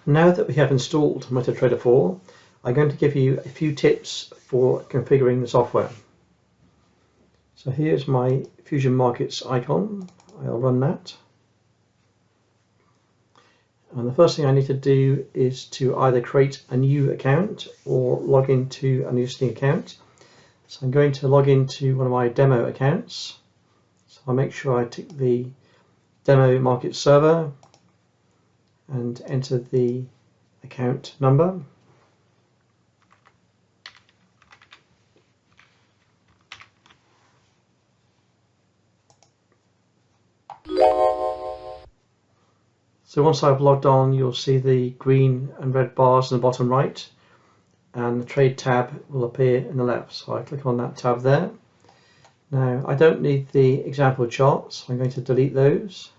Now that we have installed MetaTrader 4, I'm going to give you a few tips for configuring the software. So here's my Fusion Markets icon. I'll run that. And the first thing I need to do is to either create a new account or log into an existing account. So I'm going to log into one of my demo accounts. So I'll make sure I tick the demo market server and enter the account number. So once I've logged on, you'll see the green and red bars in the bottom right, and the trade tab will appear in the left. So I click on that tab there. Now I don't need the example charts, so I'm going to delete those.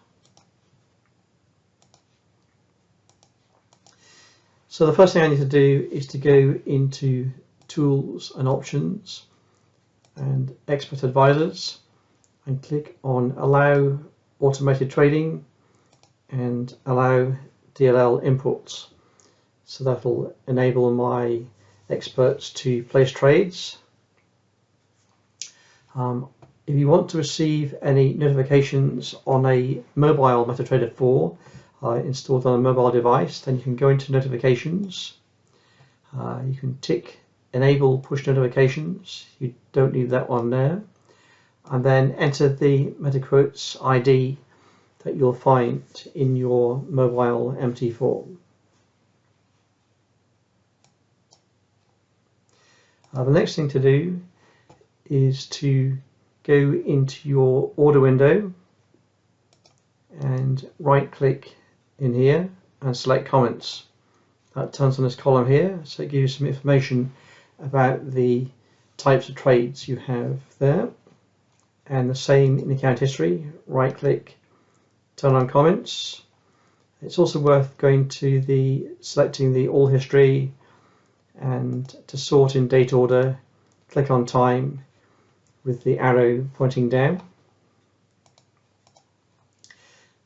So the first thing I need to do is to go into Tools and Options and Expert Advisors and click on Allow Automated Trading and Allow DLL Imports. So that'll enable my experts to place trades. If you want to receive any notifications on a mobile MetaTrader 4 installed on a mobile device, then you can go into notifications. You can tick enable push notifications. You don't need that one there. And then enter the MetaQuotes ID that you'll find in your mobile MT4. The next thing to do is to go into your order window and right click in here and select comments. That turns on this column here, so it gives you some information about the types of trades you have there. And the same in account history, right click, turn on comments. It's also worth going to selecting the all history, and to sort in date order, click on time with the arrow pointing down.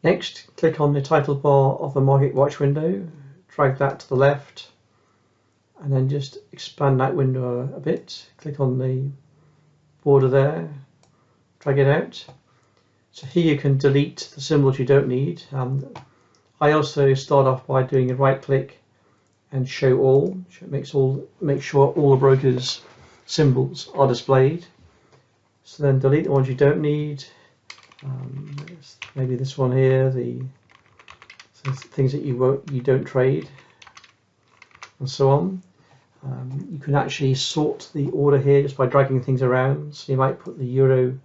Next, click on the title bar of the Market Watch window, drag that to the left, and then just expand that window a bit. Click on the border there, drag it out. So here you can delete the symbols you don't need. I also start off by doing a right click and show all, make sure all the brokers' symbols are displayed. So then delete the ones you don't need. Maybe this one here, the things that you don't trade, and so on. You can actually sort the order here just by dragging things around. So you might put the euro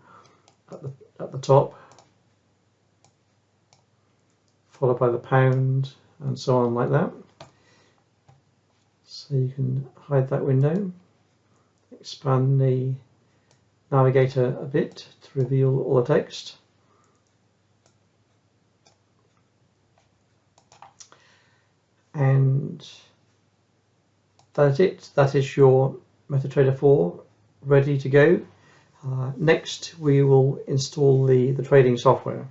at the top, followed by the pound, and so on like that. So you can hide that window, expand the navigator a bit to reveal all the text. And that's it. That is your MetaTrader 4 ready to go. Next we will install the trading software.